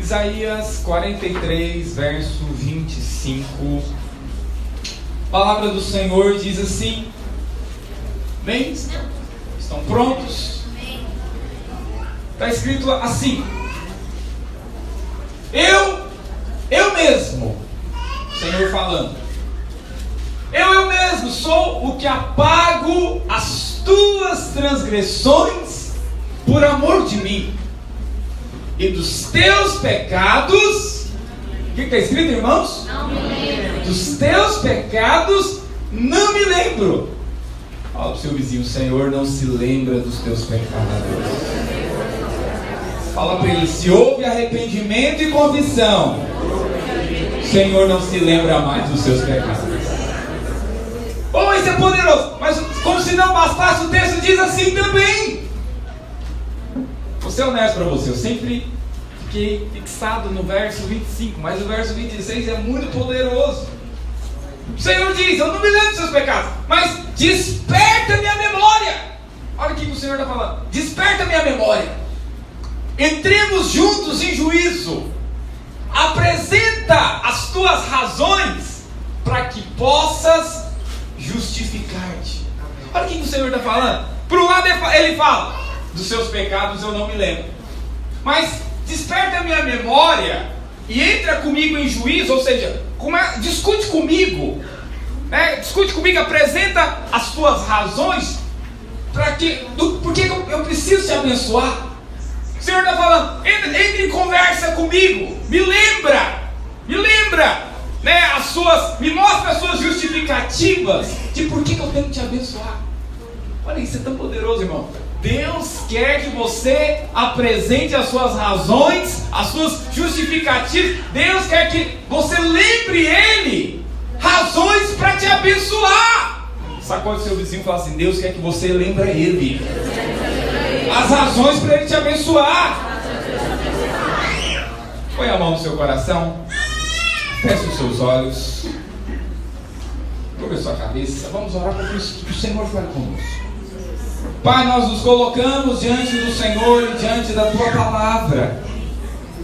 Isaías 43, verso 25. A palavra do Senhor diz assim. Bem? Estão prontos? Está escrito assim: Eu mesmo, Senhor falando, eu mesmo sou o que apago as tuas transgressões por amor de mim, e dos teus pecados, o que está escrito, irmãos? Não me lembro. Dos teus pecados não me lembro. Fala para o seu vizinho: o Senhor não se lembra dos teus pecados. Fala para ele: se houve arrependimento e convicção, o Senhor não se lembra mais dos seus pecados. Oh, isso é poderoso. Mas como se não bastasse, o texto diz assim também. Vou ser honesto para você, eu sempre fiquei fixado no verso 25, mas o verso 26 é muito poderoso. O Senhor diz: eu não me lembro dos seus pecados, mas desperta minha memória. Olha o que o Senhor está falando: desperta minha memória, entremos juntos em juízo, apresenta as tuas razões para que possas justificar-te. Olha o que o Senhor está falando. Por um lado ele fala: dos seus pecados eu não me lembro, mas desperta a minha memória e entra comigo em juízo, ou seja, discute comigo, né? Discute comigo, apresenta as tuas razões porque eu preciso te abençoar. O Senhor está falando: entre em conversa comigo, me lembra, né, me mostra as suas justificativas de por que eu tenho que te abençoar. Olha, isso é tão poderoso, irmão. Deus quer que você apresente as suas razões, as suas justificativas. Deus quer que você lembre Ele razões para te abençoar. Sacode seu vizinho e fala assim: Deus quer que você lembre Ele as razões para Ele te abençoar. Põe a mão no seu coração, feche os seus olhos, curva a sua cabeça. Vamos orar para que o Senhor fale conosco. Pai, nós nos colocamos diante do Senhor e diante da Tua palavra.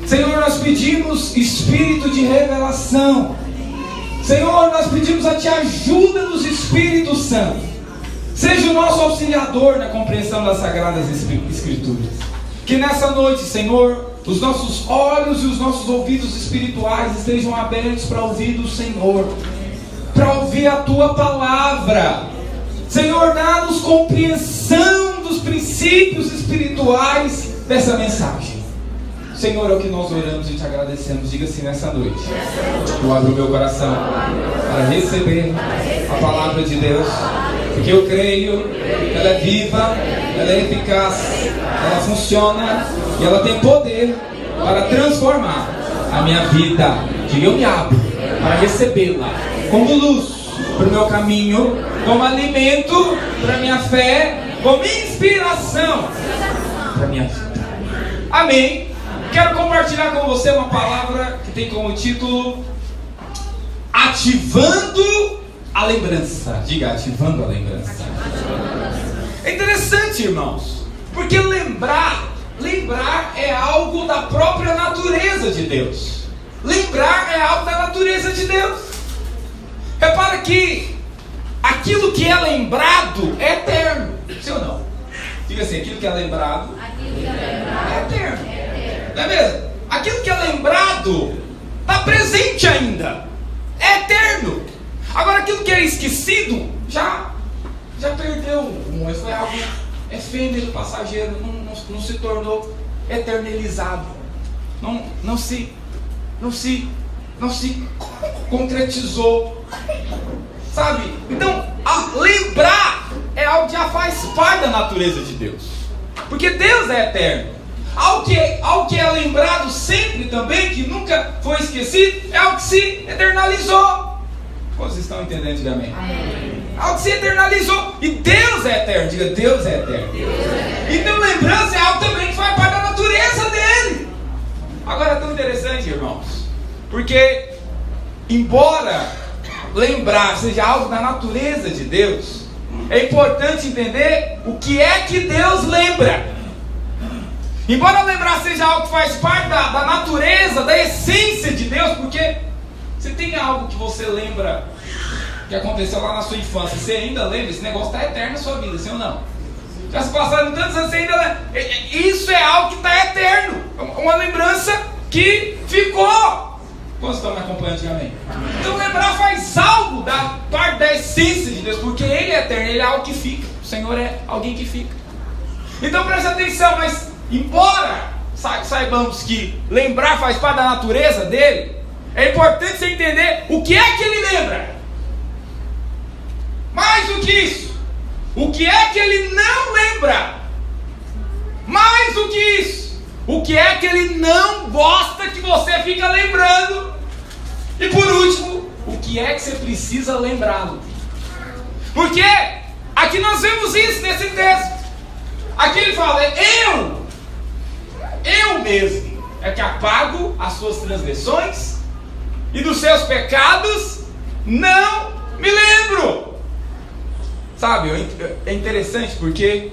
Senhor, nós pedimos espírito de revelação. Senhor, nós pedimos a Ti ajuda dos Espíritos Santos. Seja o nosso auxiliador na compreensão das Sagradas Escrituras. Que nessa noite, Senhor, os nossos olhos e os nossos ouvidos espirituais estejam abertos para ouvir do Senhor, para ouvir a Tua palavra. Senhor, dá-nos compreensão dos princípios espirituais dessa mensagem. Senhor, é o que nós oramos e te agradecemos. Diga assim nessa noite: eu abro o meu coração para receber a palavra de Deus, porque eu creio que ela é viva, ela é eficaz, ela funciona e ela tem poder para transformar a minha vida. Diga: eu me abro para recebê-la como luz para o meu caminho, como alimento para a minha fé, como inspiração para a minha vida. Amém. Quero compartilhar com você uma palavra que tem como título Ativando a Lembrança. Diga: ativando a lembrança. É interessante, irmãos, porque lembrar é algo da própria natureza de Deus. Lembrar é algo da natureza de Deus. Repara que aquilo que é lembrado é eterno. Sim ou não? Diga assim: aquilo que é lembrado é eterno. Não é mesmo? Aquilo que é lembrado está presente ainda, é eterno. Agora aquilo que é esquecido já perdeu. Foi algo efêmero, passageiro, não se tornou eternizado, não se concretizou, sabe? Então, lembrar é algo que já faz parte da natureza de Deus, porque Deus é eterno. Algo que é lembrado sempre também, que nunca foi esquecido, é algo que se eternalizou. Vocês estão entendendo? Diga amém. Algo que se eternalizou. E Deus é eterno. Diga: Deus é eterno. Então lembrança é algo também que faz parte da natureza dele. Agora é tão interessante, irmãos, porque embora lembrar seja algo da natureza de Deus, é importante entender o que é que Deus lembra. Embora lembrar seja algo que faz parte da natureza, da essência de Deus, porque você tem algo que você lembra que aconteceu lá na sua infância, você ainda lembra, esse negócio está eterno na sua vida, sim ou não? Já se passaram tantos anos, você ainda lembra. Isso é algo que está eterno, uma lembrança que ficou. Quantos estão me acompanhando, amém? Então lembrar faz algo da parte da essência de Deus, porque Ele é eterno, Ele é algo que fica. O Senhor é alguém que fica. Então preste atenção, mas embora saibamos que lembrar faz parte da natureza dele, é importante você entender o que é que Ele lembra. Mais do que isso, o que é que Ele não lembra. Mais do que isso, o que é que Ele não gosta que você fica lembrando. E por último, o que é que você precisa lembrá-lo. Porque aqui nós vemos isso nesse texto. Aqui ele fala, eu mesmo é que apago as suas transgressões e dos seus pecados não me lembro. Sabe, é interessante porque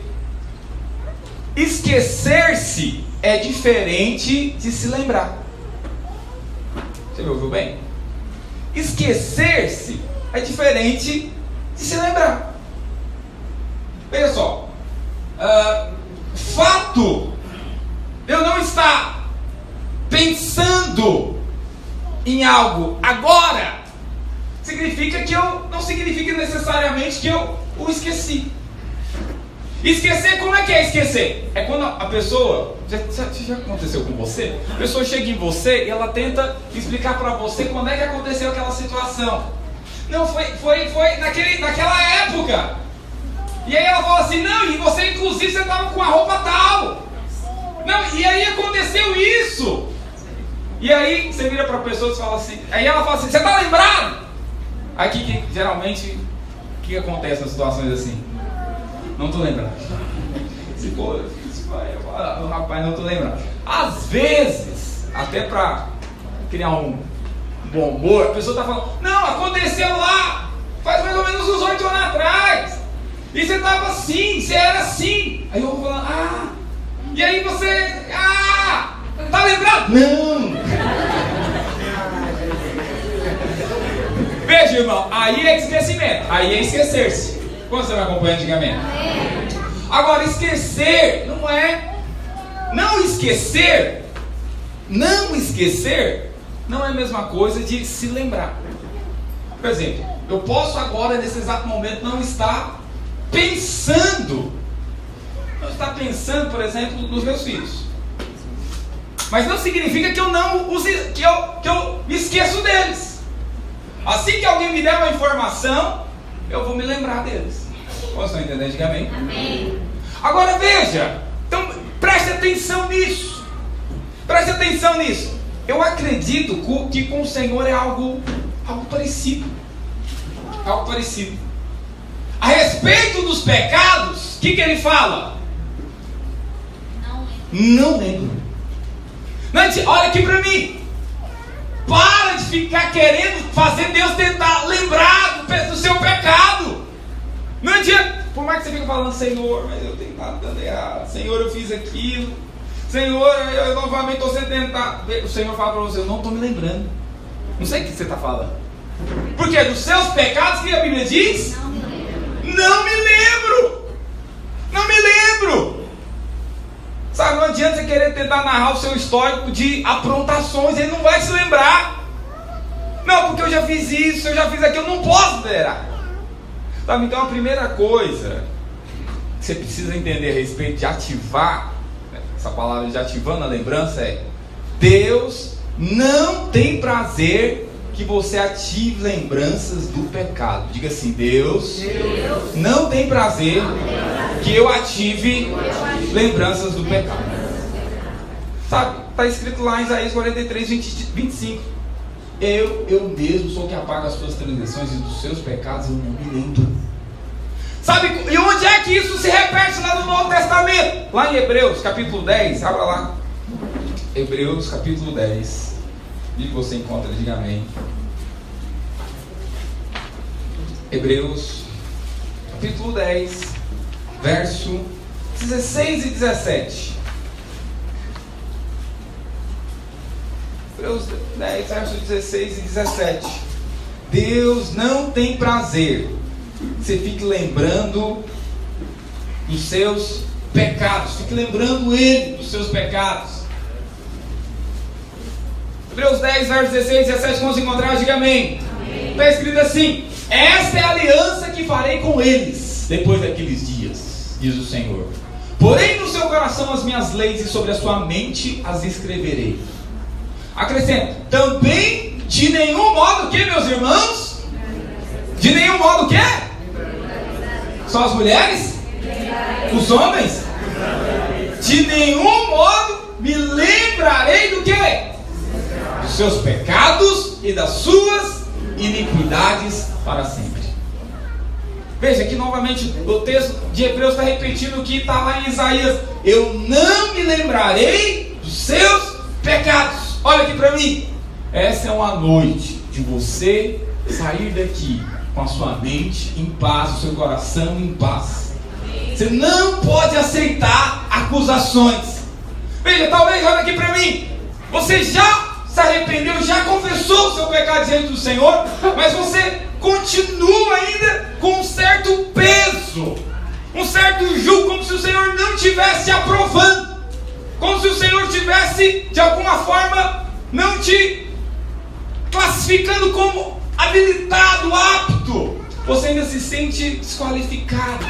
esquecer-se é diferente de se lembrar. Você me ouviu bem? Esquecer-se é diferente de se lembrar. Veja só, fato eu não estar pensando em algo agora significa que não significa necessariamente que eu o esqueci. Esquecer, como é que é esquecer? É quando a pessoa, já aconteceu com você? A pessoa chega em você e ela tenta explicar para você quando é que aconteceu aquela situação. Não, foi naquela época. E aí ela fala assim, não, e você inclusive você estava com a roupa tal. Não, e aí aconteceu isso. E aí você vira para a pessoa e fala assim, aí ela fala assim, você está lembrado? Aí geralmente, o que acontece nas situações assim? Não estou lembrando. Rapaz, não estou lembrando. Às vezes, até para criar um bom humor, a pessoa está falando, não, aconteceu lá, faz mais ou menos uns 8 anos atrás. E você estava assim, você era assim. Aí eu vou falando, e aí você, tá lembrado? Não. Veja, irmão, aí é esquecimento, aí é esquecer-se. Quando você me acompanha antigamente? Agora, esquecer não é. Não esquecer não é a mesma coisa de se lembrar. Por exemplo, eu posso agora, nesse exato momento, não estar pensando. Não estar pensando, por exemplo, nos meus filhos. Mas não significa que eu não use, que eu me esqueço deles. Assim que alguém me der uma informação, eu vou me lembrar deles. Posso entender? Diga amém. Amém. Agora veja, então preste atenção nisso. Preste atenção nisso. Eu acredito que com o Senhor é algo parecido. Algo parecido. A respeito dos pecados, o que ele fala? Não lembro. Olha aqui para mim. Para de ficar querendo fazer Deus tentar lembrar do seu pecado. Não adianta. Por mais que você fique falando, Senhor, mas eu tenho nada dando errado. Senhor, eu fiz aquilo. Senhor, eu novamente estou sendo tentado. O Senhor fala para você, eu não estou me lembrando. Não sei o que você está falando. Porque dos seus pecados, que a Bíblia diz? Não me lembro. Não me lembro. Sabe, não adianta você querer tentar narrar o seu histórico de aprontações. Ele não vai se lembrar. Não, porque eu já fiz isso, eu já fiz aquilo. Eu não posso lembrar. Sabe, então a primeira coisa que você precisa entender a respeito de ativar, essa palavra de ativando a lembrança é: Deus não tem prazer que você ative lembranças do pecado. Diga assim: Deus não tem prazer que eu ative lembranças do pecado. Sabe, está escrito lá em Isaías 43, 25. Eu mesmo sou o que apaga as suas transgressões e dos seus pecados eu não me lembro. Sabe, e onde é que isso se repete lá no Novo Testamento? Lá em Hebreus capítulo 10, abra lá. Hebreus capítulo 10. E que você encontra, diga amém. Hebreus capítulo 10, verso 16 e 17. Hebreus 10, versos 16 e 17. Deus não tem prazer que você fique lembrando dos seus pecados. Fique lembrando Ele dos seus pecados. Hebreus 10, versos 16 e 17. Vamos encontrar, diga amém. Está escrito assim: esta é a aliança que farei com eles depois daqueles dias, diz o Senhor. Porém no seu coração as minhas leis, e sobre a sua mente as escreverei. Acrescento: também de nenhum modo, o que, meus irmãos? De nenhum modo o que? Só as mulheres? Os homens? De nenhum modo me lembrarei do que? Dos seus pecados e das suas iniquidades para sempre. Veja que novamente o texto de Hebreus está repetindo o que está lá em Isaías: eu não me lembrarei dos seus pecados. Olha aqui para mim. Essa é uma noite de você sair daqui com a sua mente em paz, o seu coração em paz. Você não pode aceitar acusações. Veja, talvez, olha aqui para mim, você já se arrependeu, já confessou o seu pecado diante do Senhor, mas você continua ainda com um certo peso, um certo jugo, como se o Senhor não estivesse aprovando, como se o Senhor estivesse de alguma forma não te classificando como habilitado, apto. Você ainda se sente desqualificado.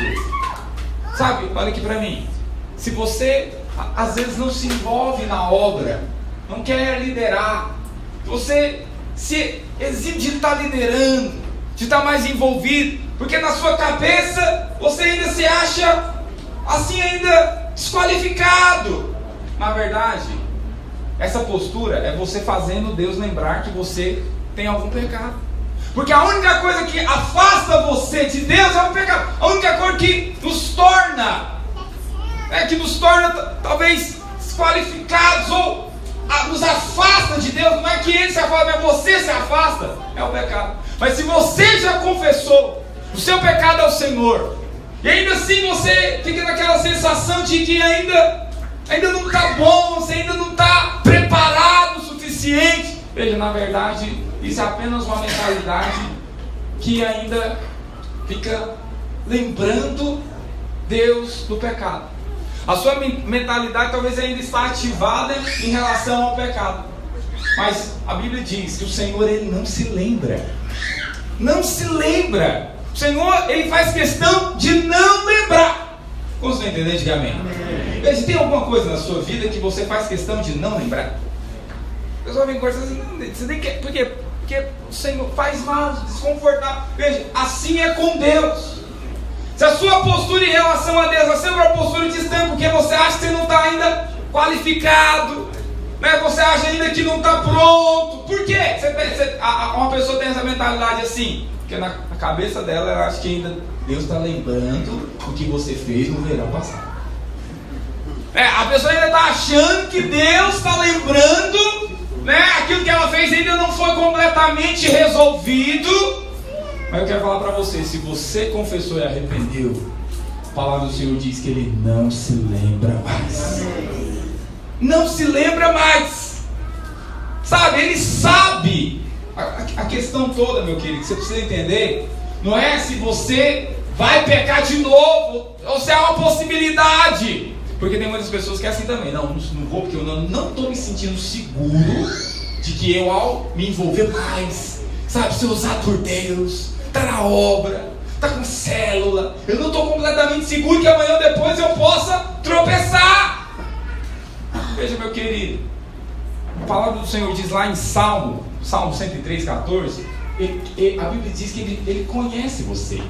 Sabe, olha aqui para mim. Se você às vezes não se envolve na obra, não quer liderar, você se exime de estar liderando, de estar mais envolvido, porque na sua cabeça você ainda se acha assim, ainda desqualificado. Na verdade, essa postura é você fazendo Deus lembrar que você tem algum pecado. Porque a única coisa que afasta você de Deus é o pecado. A única coisa que nos torna talvez desqualificados ou nos afasta de Deus. Não é que Ele se afasta, mas você se afasta. É o pecado. Mas se você já confessou o seu pecado ao Senhor, e ainda assim você fica naquela sensação de que ainda não está bom, você ainda não está preparado o suficiente. Veja, na verdade, isso é apenas uma mentalidade que ainda fica lembrando Deus do pecado. A sua mentalidade talvez ainda está ativada em relação ao pecado. Mas a Bíblia diz que o Senhor, Ele não se lembra. Não se lembra. O Senhor, Ele faz questão de não lembrar. Como você vai entender? Diga amém. Veja, tem alguma coisa na sua vida que você faz questão de não lembrar? O pessoal vem conversando assim, não, você nem quer, por quê? Porque o Senhor faz mal, desconfortável. Veja, assim é com Deus. Se a sua postura em relação a Deus é sempre uma postura distante, porque você acha que você não está ainda qualificado, né? Você acha ainda que não está pronto. Por quê? Uma pessoa tem essa mentalidade assim, porque na cabeça dela ela acha que ainda Deus está lembrando o que você fez no verão passado. A pessoa ainda está achando que Deus está lembrando, né? Aquilo que ela fez ainda não foi completamente resolvido. Mas eu quero falar para você, se você confessou e arrependeu, a palavra do Senhor diz que Ele não se lembra mais. Não se lembra mais. Sabe, Ele sabe. A questão toda, meu querido, que você precisa entender, não é se você vai pecar de novo, ou se é uma possibilidade. Porque tem muitas pessoas que é assim também. Não vou, porque eu não estou me sentindo seguro de que eu, ao me envolver mais, sabe, ser usado por Deus, está na obra, está com célula, eu não estou completamente seguro que amanhã ou depois eu possa tropeçar. Veja, meu querido, a palavra do Senhor diz lá em Salmo 103, 14, a Bíblia diz que ele conhece você.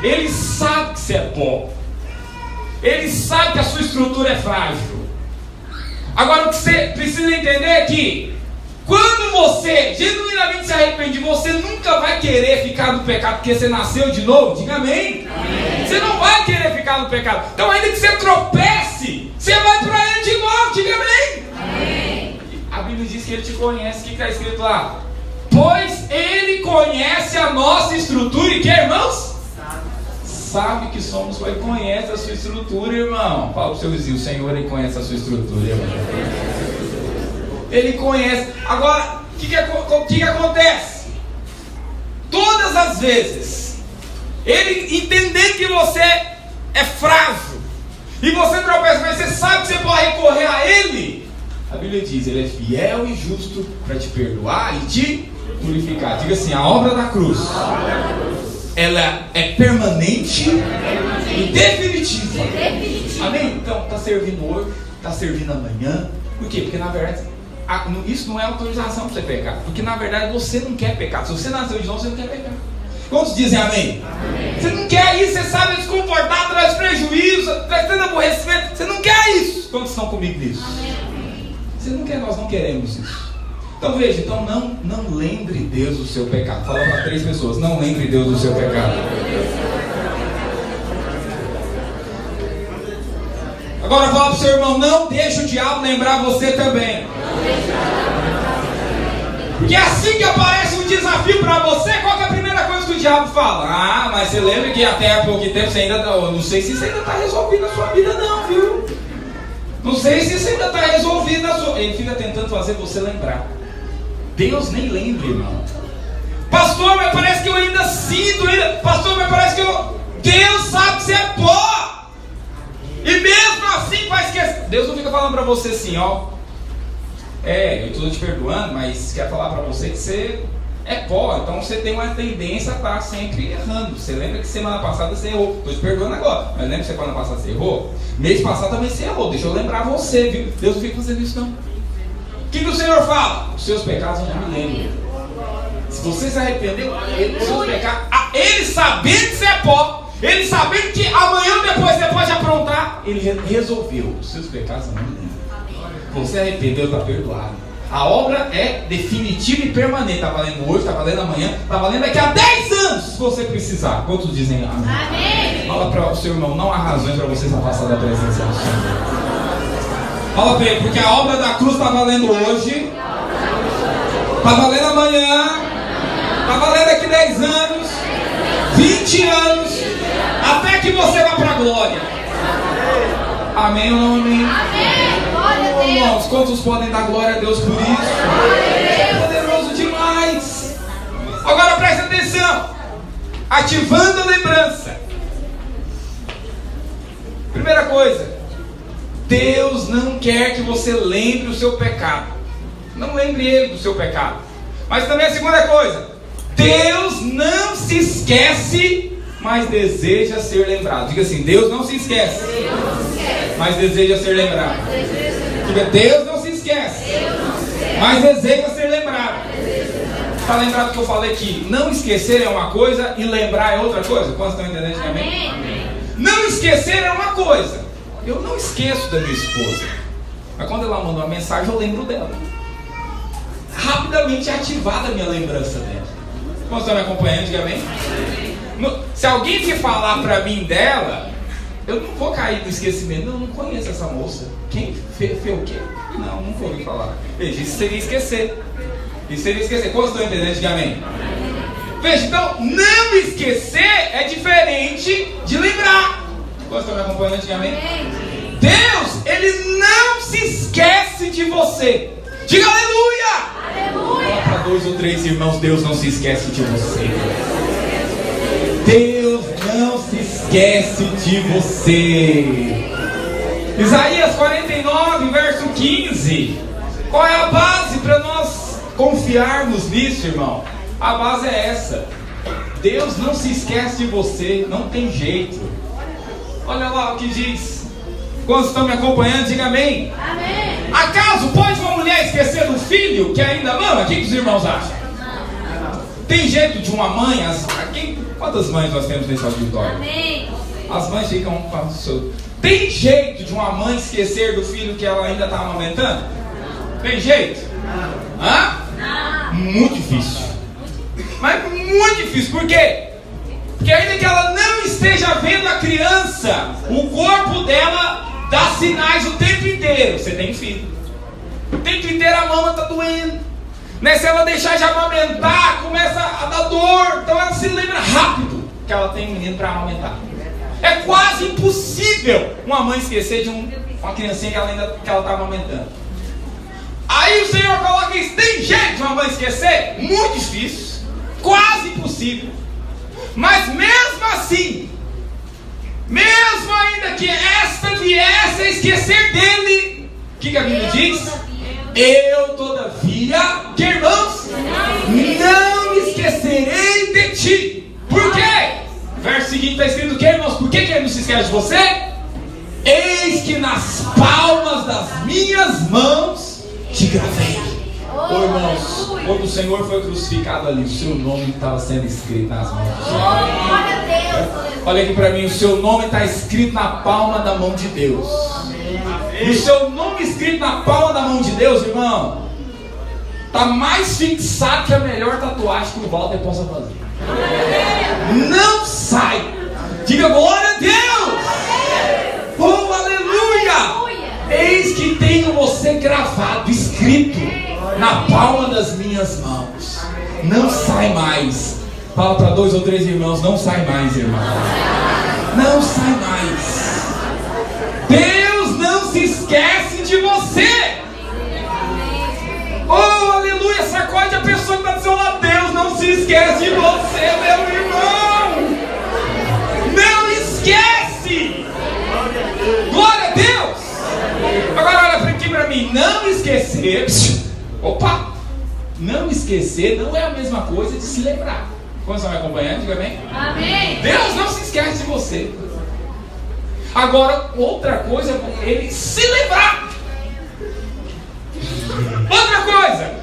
Ele sabe que você é pó. Ele sabe que a sua estrutura é frágil. Agora o que você precisa entender é que quando você genuinamente se arrepende, você nunca vai querer ficar no pecado porque você nasceu de novo. Diga amém. Amém. Você não vai querer ficar no pecado. Então ainda que você tropece, você vai para Ele de novo. Diga amém. Amém. A Bíblia diz que Ele te conhece. O que está escrito lá? Pois Ele conhece a nossa estrutura. E que, irmãos? Sabe que somos, Ele conhece a sua estrutura, irmão. Fala para o seu vizinho, o Senhor, Ele conhece a sua estrutura, irmão. Ele conhece. Agora, o que acontece? Todas as vezes, Ele entendendo que você é frágil, e você tropeça, mas você sabe que você pode recorrer a Ele, a Bíblia diz, Ele é fiel e justo para te perdoar e te purificar. Diga assim, a obra da cruz, ela é permanente e definitiva. Amém? Então, está servindo hoje, está servindo amanhã. Por quê? Porque na verdade, isso não é autorização para você pecar. Porque na verdade você não quer pecar. Se você nasceu de novo, você não quer pecar. Quantos dizem amém? Amém. Você não quer isso, você sabe desconfortar, traz prejuízo, traz tanto aborrecimento. Você não quer isso. Quantos estão comigo nisso? Amém. Você não quer, nós não queremos isso. Então veja, não lembre Deus do seu pecado. Fala para 3 pessoas, não lembre Deus do seu pecado. Agora fala para o seu irmão, não deixe o diabo lembrar você também. Porque assim que aparece um desafio para você, qual que é a primeira coisa que o diabo fala? Ah, mas você lembra que até há pouco tempo você ainda... Eu não sei se isso ainda está resolvido na sua vida não, viu? Não sei se isso ainda está resolvido na sua... Ele fica tentando fazer você lembrar. Deus nem lembra, irmão. Pastor, mas parece que eu ainda sinto. Pastor, mas parece que eu... Deus sabe que você é pó. E mesmo assim vai esquecer. Deus não fica falando para você assim, ó. Eu estou te perdoando, mas quer falar para você que você é pó. Então você tem uma tendência a estar sempre errando. Você lembra que semana passada você errou. Estou te perdoando agora, mas lembra que semana passada você errou? Mês passado também você errou. Deixa eu lembrar você, viu? Deus não fica fazendo isso não. O que o Senhor fala? Os seus pecados eu não me lembro. Se você se arrependeu, os seus pecados, Ele sabendo que você é pó, Ele sabendo que amanhã ou depois você pode aprontar, Ele resolveu. Os seus pecados eu não me lembro. Você arrependeu, está perdoado. A obra é definitiva e permanente. Está valendo hoje, está valendo amanhã, está valendo daqui a 10 anos, se você precisar. Quantos dizem amém? Amém. Fala para o seu irmão, não há razões para você se afastar da presença do Senhor. Fala para ele, porque a obra da cruz está valendo hoje, está valendo amanhã, está valendo daqui 10 anos, 20 anos, até que você vá para a glória. Amém ou não amém? Amém. Oh, irmãos, quantos podem dar glória a Deus por isso? É poderoso demais. Agora presta atenção. Ativando a lembrança. Primeira coisa, Deus não quer que você lembre o seu pecado. Não lembre Ele do seu pecado. Mas também a segunda coisa, Deus não se esquece, mas deseja ser lembrado. Diga assim, Deus não se esquece, mas deseja ser lembrado. Diga, Deus não se esquece, mas deseja ser lembrado. Está lembrado que eu falei que não esquecer é uma coisa e lembrar é outra coisa? Quantos estão entendendo? Amém? Não esquecer é uma coisa. Eu não esqueço da minha esposa, mas quando ela manda uma mensagem eu lembro dela. Rapidamente é ativada a minha lembrança dela. Quantos estão me acompanhando? Diga amém? Se alguém me falar para mim dela, eu não vou cair no esquecimento. Não conheço essa moça. Quem fez o quê? Não, nunca ouvi falar. Veja, isso seria esquecer. Isso seria esquecer. Quantos estão entendendo? Diga amém. Veja, então, não esquecer é diferente de lembrar. Quantos estão me acompanhando? Diga amém. Deus, Ele não se esquece de você. Diga aleluia. Aleluia. Fala para 2 ou 3 irmãos, Deus não se esquece de você. Deus não se esquece de você. Isaías 49, verso 15. Qual é a base para nós confiarmos nisso, irmão? A base é essa. Deus não se esquece de você. Não tem jeito. Olha lá o que diz. Quantos estão me acompanhando? Diga amém. Amém. Acaso pode uma mulher esquecer do filho que ainda mama? O que os irmãos acham? Tem jeito de uma mãe... Quantas mães nós temos nesse auditório? Amém. As mães ficam... Tem jeito de uma mãe esquecer do filho que ela ainda está amamentando? Tem jeito? Hã? Muito difícil. Mas muito difícil. Por quê? Porque ainda que ela não esteja vendo a criança, o corpo dela dá sinais o tempo inteiro. Você tem filho. O tempo inteiro a mama está doendo. Né? Se ela deixar de amamentar, começa a dar dor. Então ela se lembra rápido que ela tem um menino para amamentar. É quase impossível uma mãe esquecer de uma criancinha que ela está amamentando. Aí o Senhor alguém, tem jeito de uma mãe esquecer? Muito difícil, quase impossível. Mas mesmo assim, mesmo ainda que esta viesse a esquecer dele, o que a Bíblia diz? Eu todavia, que irmãos? Não me esquecerei de ti. Por quê? Verso seguinte está escrito o que, irmãos? Por que ele não se esquece de você? Eis que nas palmas das minhas mãos te gravei. Ô irmãos, quando o Senhor foi crucificado ali, o seu nome estava sendo escrito nas mãos do Senhor. Olha aqui para mim, o seu nome está escrito na palma da mão de Deus. E o seu nome escrito na palma da mão de Deus, irmão, está mais fixado que a melhor tatuagem que o Walter possa fazer. Não sai. Diga glória a Deus. Oh, aleluia. Eis que tenho você gravado, escrito na palma das minhas mãos. Não sai mais. Fala para 2 ou 3 irmãos, não sai mais, irmão. Não sai mais. Deus não se esquece de você. Oh, aleluia. Sacode a pessoa que está do seu lado. Deus não se esquece de você, meu irmão. Não esquece. Glória a Deus. Agora olha aqui para mim. Não esquecer. Opa. Não esquecer não é a mesma coisa de se lembrar. Como você vai acompanhando? Diga bem. Amém. Deus não se esquece de você. Agora, outra coisa é ele se lembrar. Outra coisa.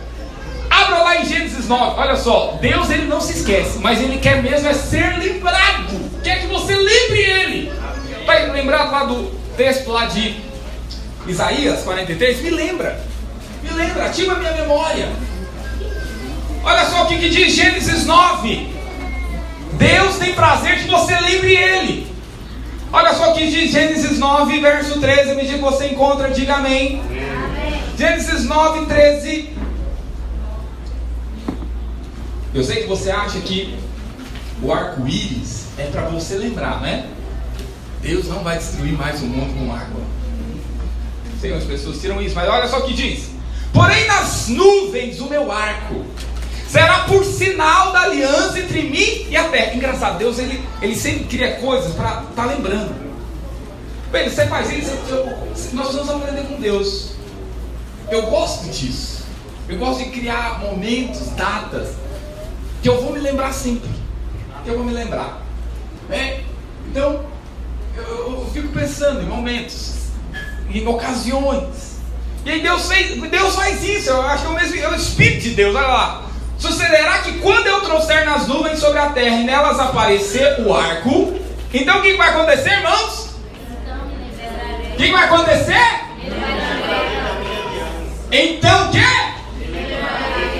Abra lá em Gênesis 9. Olha só. Deus ele não se esquece, mas ele quer mesmo é ser lembrado. Quer que você lembre ele. Está lembrado lá do texto lá de Isaías 43? Me lembra. Me lembra. Ativa a minha memória. Olha só o que diz Gênesis 9. Deus tem prazer que você lembre ele. Olha só o que diz Gênesis 9, verso 13. Me diga que você encontra, diga amém. Amém. Gênesis 9, 13. Eu sei que você acha que o arco-íris é para você lembrar, né? Deus não vai destruir mais o mundo com água. Sei, as pessoas tiram isso, mas olha só o que diz. Porém nas nuvens o meu arco será por sinal da aliança entre mim e a terra. Engraçado, Deus ele sempre cria coisas para estar lembrando. Bem, você faz isso, nós vamos aprender com Deus. Eu gosto disso. Eu gosto de criar momentos, datas, que eu vou me lembrar sempre. Que eu vou me lembrar. Então, eu fico pensando em momentos, em ocasiões. E aí Deus faz isso. Eu acho que é o Espírito de Deus. Olha lá. Sucederá que quando eu trouxer nas nuvens sobre a terra e nelas aparecer o arco, então o que vai acontecer, irmãos? O que vai acontecer? Então o quê?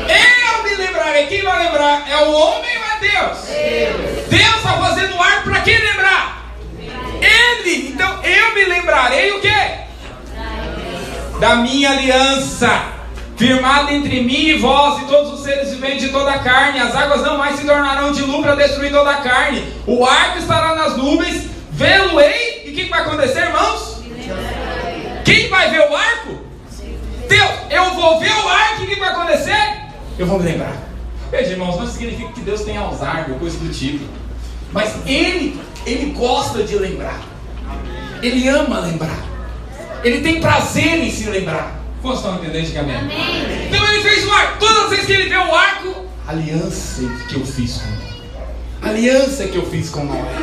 Eu me lembrarei. Quem vai lembrar? É o homem ou é Deus? Deus está fazendo o arco para quem lembrar? Ele. Então eu me lembrarei o quê? Da minha aliança firmada entre mim e vós e todos os seres viventes de toda a carne. As águas não mais se tornarão dilúvio para destruir toda a carne. O arco estará nas nuvens, vê-lo-ei. E o que vai acontecer, irmãos? Quem vai ver o arco? Deus. Eu vou ver o arco e o que vai acontecer? Eu vou me lembrar. Veja, irmãos, não significa que Deus tem Alzheimer ou coisa do tipo. Mas Ele gosta de lembrar. Ele ama lembrar. Ele tem prazer em se lembrar. Vocês estão entendendo? Diga amém. Amém. Então ele fez o arco. Todas as vezes que ele vê o arco, aliança que eu fiz com ele. Aliança que eu fiz com Noé.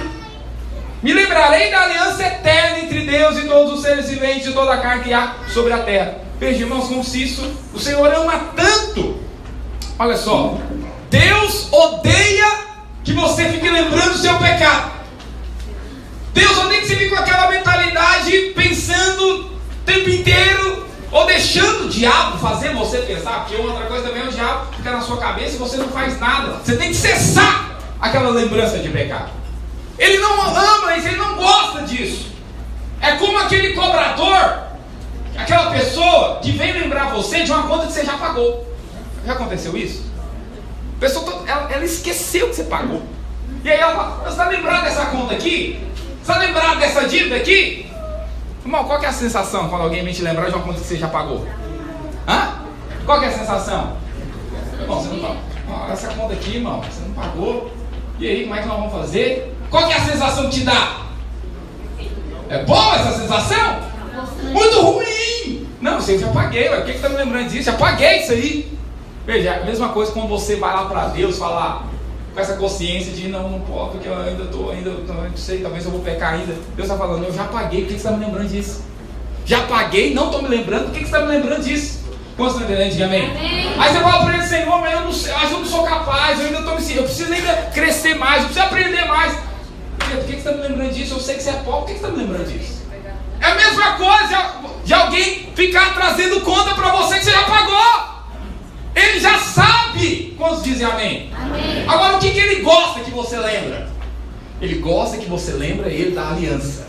Me lembrarei da aliança eterna entre Deus e todos os seres viventes de toda a carne que há sobre a terra. Veja, irmãos, como se isso, o Senhor ama tanto. Olha só. Deus odeia que você fique lembrando do seu pecado. Deus odeia que você fique com aquela mentalidade pensando o tempo inteiro, ou deixando o diabo fazer você pensar. Porque outra coisa também é o diabo fica na sua cabeça e você não faz nada. Você tem que cessar aquela lembrança de pecado. Ele não ama isso, ele não gosta disso. É como aquele cobrador, aquela pessoa que vem lembrar você de uma conta que você já pagou. Já aconteceu isso? A pessoa, ela esqueceu que você pagou. E aí ela fala: você está lembrado dessa conta aqui? Você está lembrado dessa dívida aqui? Irmão, qual que é a sensação quando alguém vem te lembrar de uma conta que você já pagou? Hã? Qual que é a sensação? Irmão, você não pagou. Essa conta aqui, irmão, você não pagou. E aí, como é que nós vamos fazer? Qual que é a sensação que te dá? É boa essa sensação? Muito ruim! Não, eu já paguei, por que você está me lembrando disso? Já paguei isso aí. Veja, é a mesma coisa quando você vai lá para Deus falar com essa consciência de não posso, porque eu ainda não sei, talvez eu vou pecar ainda. Deus está falando, eu já paguei, por que você está me lembrando disso? Já paguei, não estou me lembrando, por que você está me lembrando disso? Quantos estão entendendo? Diga amém. Aí você fala para ele, Senhor, mas eu não sei, eu não sou capaz, eu ainda estou me sentindo, eu preciso ainda crescer mais, eu preciso aprender mais. Por que você está me lembrando disso? Eu sei que você é pobre, por que você está me lembrando disso? É a mesma coisa de alguém ficar trazendo conta para você que você já pagou. Ele já sabe. Quantos dizem amém? Amém. Agora o que ele gosta que você lembra? Ele gosta que você lembre ele da aliança.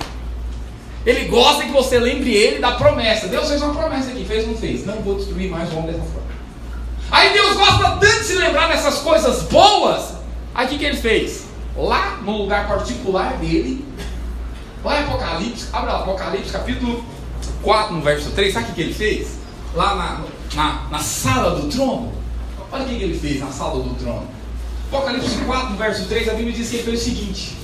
Ele gosta que você lembre ele da promessa. Deus fez uma promessa aqui, fez ou não fez? Não vou destruir mais o homem dessa forma. Aí Deus gosta tanto de se lembrar dessas coisas boas. Aí o que ele fez? Lá no lugar particular dele, lá em Apocalipse, abre lá, Apocalipse capítulo 4, no verso 3, sabe o que ele fez? Lá na sala do trono. Olha o que ele fez na sala do trono. Apocalipse 4, no verso 3, a Bíblia diz que ele fez o seguinte: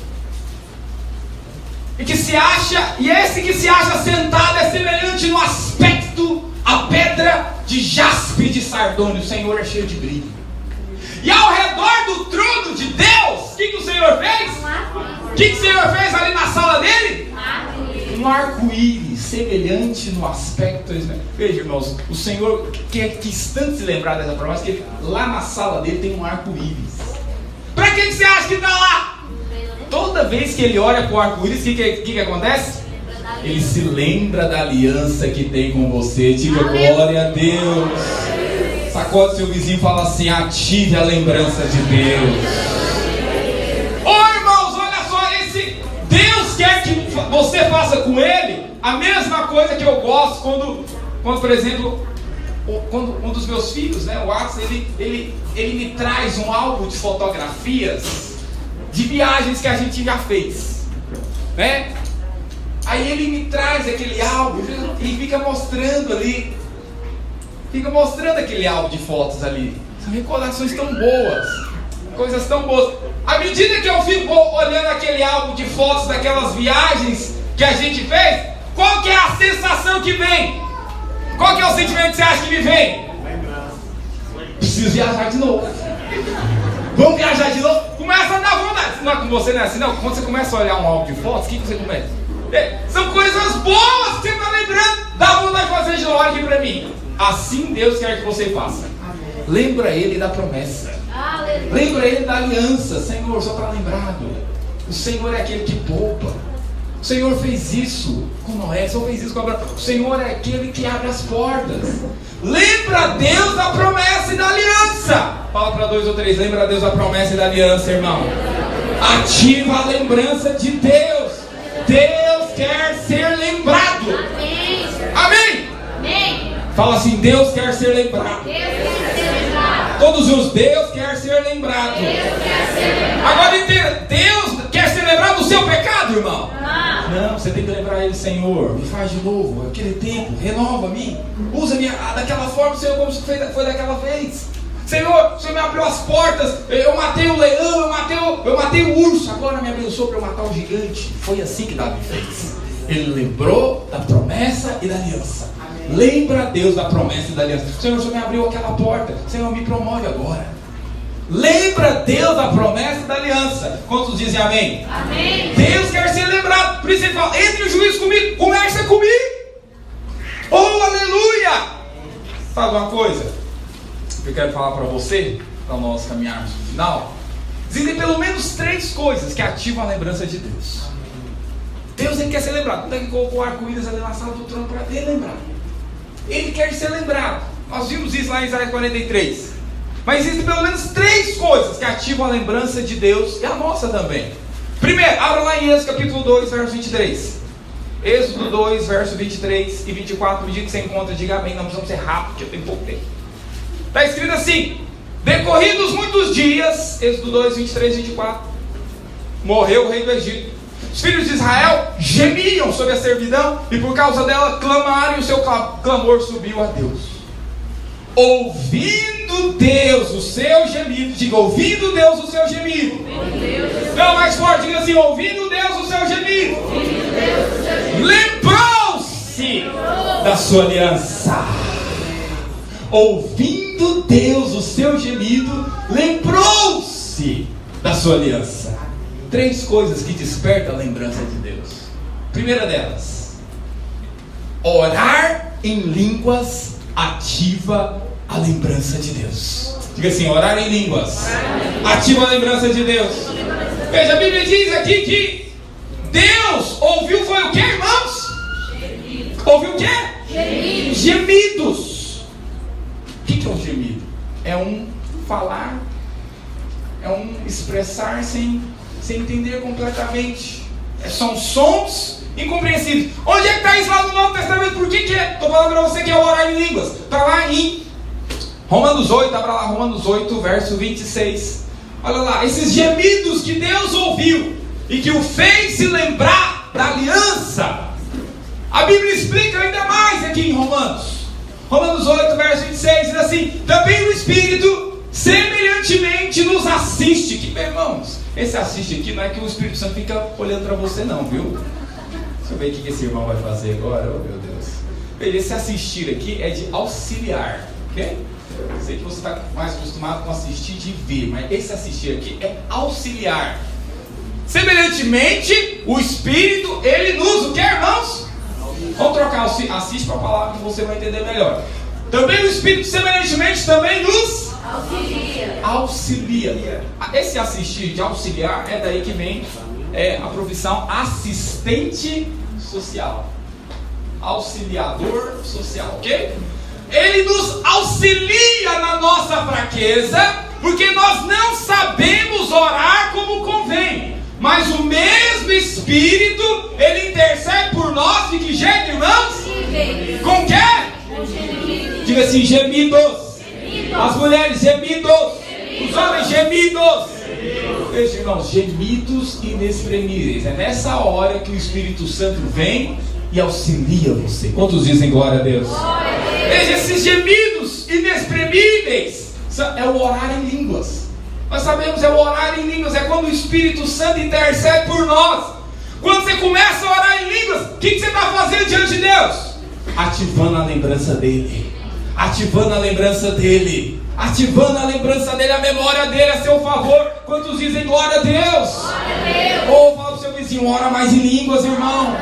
e esse que se acha sentado é semelhante no aspecto à pedra de jaspe de sardônio. O Senhor é cheio de brilho. E ao redor do trono de Deus, o que o Senhor fez? O que o Senhor fez ali na sala dele? Um arco-íris, semelhante no aspecto. Veja, irmãos, o Senhor quis tanto se lembrar dessa promessa, que lá na sala dele tem um arco-íris. Para que você acha que está lá? Toda vez que ele olha para o arco-íris, o que acontece? Ele se lembra da aliança que tem com você. Diga glória a Deus. Sacode seu vizinho e fala assim: ative a lembrança de Deus. Irmãos, olha só, esse Deus quer que você faça com ele a mesma coisa que eu gosto quando por exemplo, quando um dos meus filhos, né, o Watson, ele me traz um álbum de fotografias de viagens que a gente já fez, né? Aí ele me traz aquele álbum e fica mostrando ali, aquele álbum de fotos ali. São recordações tão boas, coisas tão boas. À medida que eu fico olhando aquele álbum de fotos daquelas viagens que a gente fez, qual que é a sensação que vem? Qual que é o sentimento que você acha que me vem? Preciso viajar de novo. Vamos viajar de novo? Começa a dar vontade. Não é com você, não é assim não. Quando você começa a olhar um álbum de fotos, o que você começa? São coisas boas que você está lembrando. Dá vontade de fazer de novo. Olha aqui para mim. Assim Deus quer que você faça. Lembra Ele da promessa. Lembra Ele da aliança. Senhor, só está lembrado. O Senhor é aquele que poupa. O Senhor fez isso com Noé. O Senhor fez isso com Abraão. O Senhor é aquele que abre as portas. Lembra Deus da promessa e da aliança. Fala para 2 ou 3. Lembra Deus da promessa e da aliança, irmão. Ativa a lembrança de Deus. Deus quer ser lembrado. Amém. Amém. Amém. Fala assim: Deus quer ser lembrado. Deus quer ser lembrado. Todos os Deus quer ser lembrado. Deus quer ser lembrado. Agora, Deus quer ser lembrado do seu pecado, irmão. Não, você tem que lembrar Ele: Senhor, me faz de novo aquele tempo, renova-me, usa-me daquela forma, Senhor, como foi daquela vez. Senhor, o Senhor me abriu as portas, eu matei o leão, eu matei o urso, agora me abençoou para eu matar o gigante. Foi assim que Davi fez. Ele lembrou da promessa e da aliança. Amém. Lembra Deus da promessa e da aliança. Senhor, o Senhor me abriu aquela porta, Senhor, me promove agora. Lembra Deus da promessa e da aliança. Quantos dizem amém? Amém. Deus quer ser lembrado. Por isso ele fala: entre o juízo comigo, conversa comigo. Oh, aleluia. Sabe uma coisa que eu quero falar para você, para nós caminharmos no final? Existem pelo menos 3 coisas que ativam a lembrança de Deus. Deus, ele quer ser lembrado. Então ele colocou o arco-íris ali na sala do trono para ele lembrar. Ele quer ser lembrado. Nós vimos isso lá em Isaías 43. Mas existem pelo menos 3 coisas que ativam a lembrança de Deus e a nossa também. Primeiro, abra lá em Êxodo capítulo 2, verso 23. Êxodo 2, verso 23 e 24. No dia que você encontra, diga amém. Não precisamos ser rápido, porque eu tenho pouco tempo. Está escrito assim: decorridos muitos dias, Êxodo 2, 23 e 24, morreu o rei do Egito. Os filhos de Israel gemiam sobre a servidão, e por causa dela clamaram, e o seu clamor subiu a Deus. ouvindo Deus o seu gemido. Diga, ouvindo Deus o seu gemido. Não, mais forte, diga assim, ouvindo Deus o seu gemido. Lembrou-se da sua aliança. Ouvindo Deus o seu gemido, lembrou-se da sua aliança. 3 coisas que despertam a lembrança de Deus. Primeira delas, orar em línguas ativa a lembrança de Deus. Diga assim, orar em línguas ativa a lembrança de Deus. Veja, a Bíblia diz aqui que Deus ouviu, foi o que, irmãos? Ouviu o que? Gemidos. O que é um gemido? É um falar, é um expressar sem entender completamente. São sons incompreensíveis. Onde é que está isso lá no Novo Testamento? Por que é? Estou falando para você que é orar em línguas. Está lá em Romanos 8, abra lá Romanos 8, verso 26. Olha lá, esses gemidos que Deus ouviu e que o fez se lembrar da aliança. A Bíblia explica ainda mais aqui em Romanos 8, verso 26, diz assim: também o Espírito semelhantemente nos assiste. Que, meus irmãos, esse assiste aqui não é que o Espírito Santo fica olhando para você não, viu? Deixa eu ver o que esse irmão vai fazer agora. Oh meu Deus. Veja, esse assistir aqui é de auxiliar, ok? Sei que você está mais acostumado com assistir de ver, mas esse assistir aqui é auxiliar. Semelhantemente, o Espírito, ele nos, o que, irmãos? Vamos trocar assiste para a palavra que você vai entender melhor. Também o Espírito semelhantemente também nos auxilia. Esse assistir de auxiliar é daí que vem a profissão assistente social, auxiliador social, ok? Ele nos auxilia na nossa fraqueza, porque nós não sabemos orar como convém. Mas o mesmo Espírito, ele intercede por nós de que jeito, irmãos? Com que? Diga assim, gemidos. As mulheres, gemidos. Os homens, gemidos. Veja, irmãos, gemidos inexprimíveis. É nessa hora que o Espírito Santo vem e auxilia você. Quantos dizem glória a Deus? Veja, esses gemidos inexprimíveis é o orar em línguas. Nós sabemos, é o orar em línguas, é quando o Espírito Santo intercede por nós. Quando você começa a orar em línguas, o que você está fazendo diante de Deus? Ativando a lembrança dele. Ativando a lembrança dele. Ativando a lembrança dele, a memória dele a seu favor. Quantos dizem glória a Deus? Ou fala para o seu vizinho, ora mais em línguas, irmão.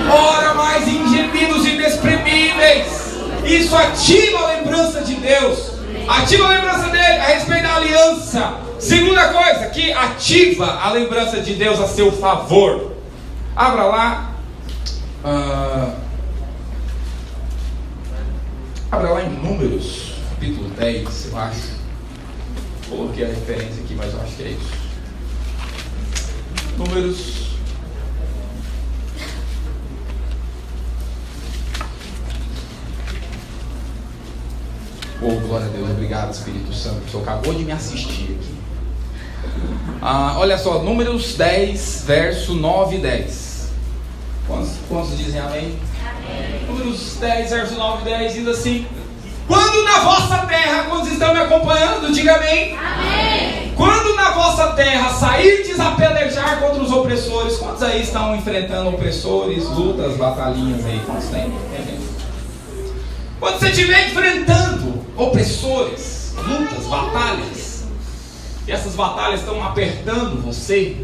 Ora mais em gemidos inexprimíveis. Isso ativa a lembrança de Deus. Ativa a lembrança dele a respeito da aliança. Segunda coisa, que ativa a lembrança de Deus a seu favor. Abra lá. Abra lá em Números, capítulo 10, eu acho. Coloquei a referência aqui, mas eu acho que é isso. Números. Oh, glória a Deus, obrigado Espírito Santo, o Senhor acabou de me assistir aqui. Olha só, Números 10, verso 9 e 10. Quantos dizem amém? Amém? Números 10, verso 9 e 10 diz assim: quando na vossa terra, quantos estão me acompanhando, diga amém. Amém. Quando na vossa terra sairdes a pelejar contra os opressores, quantos aí estão enfrentando opressores, lutas, batalhinhas aí? Quantos tem? Quando você estiver enfrentando opressores, lutas, batalhas, e essas batalhas estão apertando você,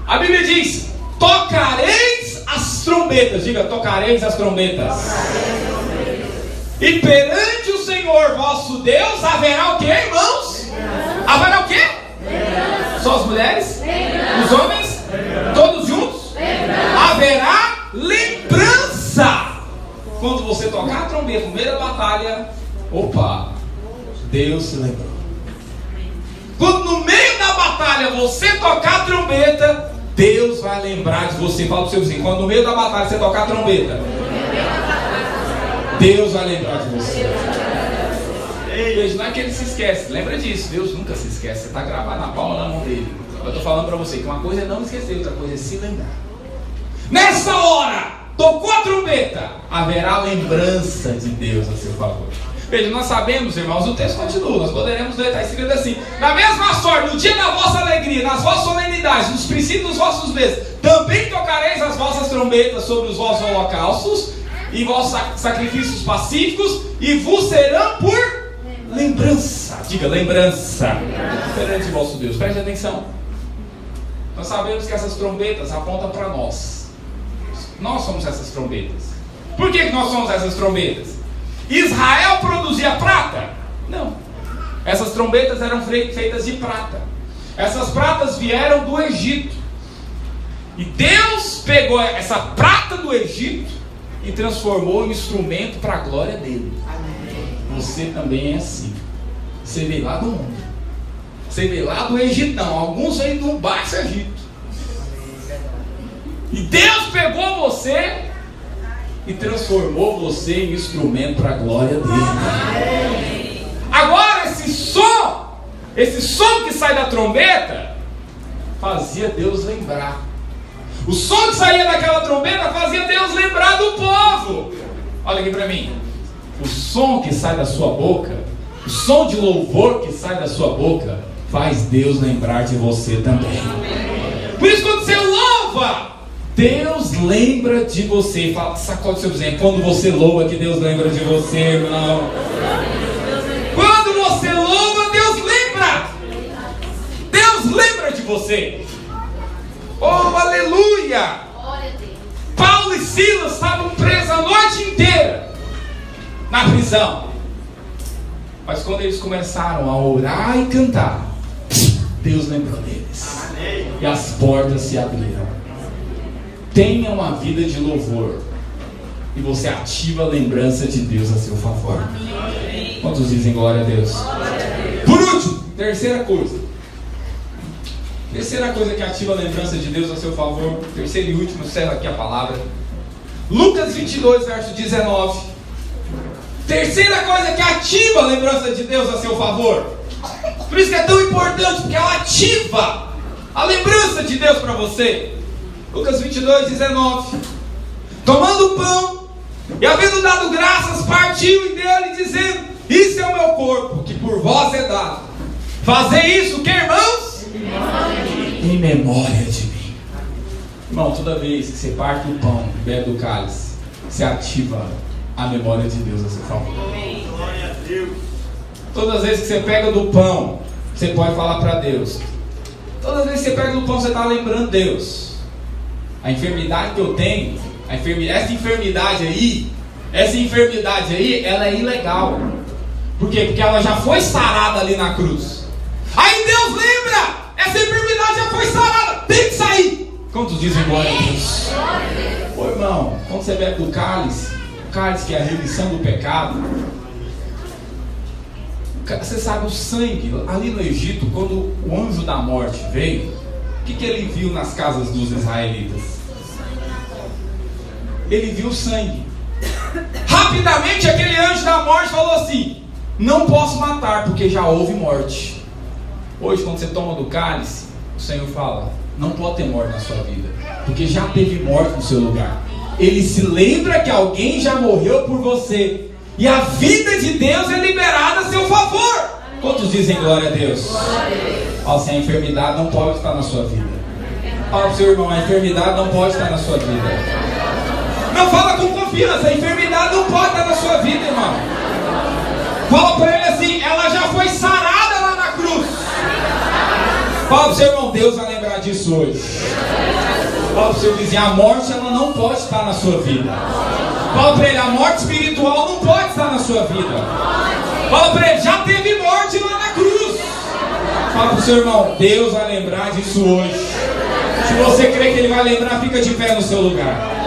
a Bíblia diz: tocareis as trombetas. Diga, tocareis as trombetas. E perante o Senhor vosso Deus haverá o que, irmãos? Haverá o que? Só as mulheres? Os homens? Todos juntos? Haverá lembrança. Quando você tocar a trombeta no meio da batalha, opa, Deus se lembrou. Quando no meio da batalha você tocar a trombeta, Deus vai lembrar de você. Fala para o seu vizinho, quando no meio da batalha você tocar a trombeta, Deus vai lembrar de você. Veja, não é que ele se esquece, lembra disso, Deus nunca se esquece. Você está gravado na palma da mão dele. Eu estou falando para você que uma coisa é não esquecer, outra coisa é se lembrar. Nessa hora, tocou a trombeta, haverá lembrança de Deus a seu favor. Veja, nós sabemos, irmãos, o texto continua, nós poderemos ler, está escrito assim: na mesma sorte, no dia da vossa alegria, nas vossas solenidades, nos princípios dos vossos meses, também tocareis as vossas trombetas sobre os vossos holocaustos e vossos sacrifícios pacíficos, e vos serão por lembrança. Diga, lembrança. Perante o vosso Deus. Preste atenção. Nós sabemos que essas trombetas apontam para nós. Nós somos essas trombetas. Por que nós somos essas trombetas? Israel produzia prata? Não. Essas trombetas eram feitas de prata. Essas pratas vieram do Egito. E Deus pegou essa prata do Egito e transformou em instrumento para a glória dele. Você também é assim. Você veio lá do mundo. Você veio lá do Egitão. Alguns veio do Baixo Egito. E Deus pegou você e transformou você em instrumento para a glória dele. Agora esse som que sai da trombeta, fazia Deus lembrar. O som que saía daquela trombeta fazia Deus lembrar do povo. Olha aqui para mim. O som que sai da sua boca, o som de louvor que sai da sua boca, faz Deus lembrar de você também. Por isso, quando você louva, Deus lembra de você. Fala, sacode o seu vizinho. Quando você louva, que Deus lembra de você, irmão. Quando você louva, Deus lembra. Deus lembra de você. Oh, aleluia! Paulo e Silas estavam presos a noite inteira na prisão. Mas quando eles começaram a orar e cantar, Deus lembrou deles. E as portas se abriram. Tenha uma vida de louvor e você ativa a lembrança de Deus a seu favor. Quantos dizem glória a Deus? Por último, terceira coisa que ativa a lembrança de Deus a seu favor. Terceiro e último, encerro aqui a palavra. Lucas 22, verso 19. Terceira coisa que ativa a lembrança de Deus a seu favor. Por isso que é tão importante, porque ela ativa a lembrança de Deus para você. Lucas 22, 19. Tomando o pão e havendo dado graças, partiu e deu-lhe, dizendo: isso é o meu corpo, que por vós é dado. Fazei isso, que irmãos? Em memória de mim. Irmão, toda vez que você parte o pão e bebe do cálice, você ativa a memória de Deus a seu favor. Glória a Deus. Todas as vezes que você pega do pão, você pode falar para Deus. Todas as vezes que você pega do pão, você está lembrando Deus. A enfermidade que eu tenho, essa enfermidade aí, ela é ilegal. Por quê? Porque ela já foi sarada ali na cruz. Aí Deus lembra, essa enfermidade já foi sarada, tem que sair. Quantos dizem glória a Deus? Ô irmão, quando você bebe do cálice, o cálice que é a remissão do pecado, você sabe, o sangue, ali no Egito, quando o anjo da morte veio, o que ele viu nas casas dos israelitas? Ele viu o sangue. Rapidamente aquele anjo da morte falou assim: não posso matar, porque já houve morte. Hoje, quando você toma do cálice, o Senhor fala: não pode ter morte na sua vida, porque já teve morte no seu lugar. Ele se lembra que alguém já morreu por você, e a vida de Deus é liberada a seu favor. Quantos dizem glória a Deus? Fala assim: a enfermidade não pode estar na sua vida. Fala para o seu irmão: a enfermidade não pode estar na sua vida. Não, fala com confiança: a enfermidade não pode estar na sua vida, irmão. Fala para ele assim: ela já foi sarada lá na cruz. Fala para o seu irmão: Deus vai lembrar disso hoje. Fala para o seu vizinho: a morte ela não pode estar na sua vida. Fala para ele: a morte espiritual não pode estar na sua vida. Fala para ele: já teve morte lá na cruz. Fala para o seu irmão: Deus vai lembrar disso hoje. Se você crê que Ele vai lembrar, fica de pé no seu lugar.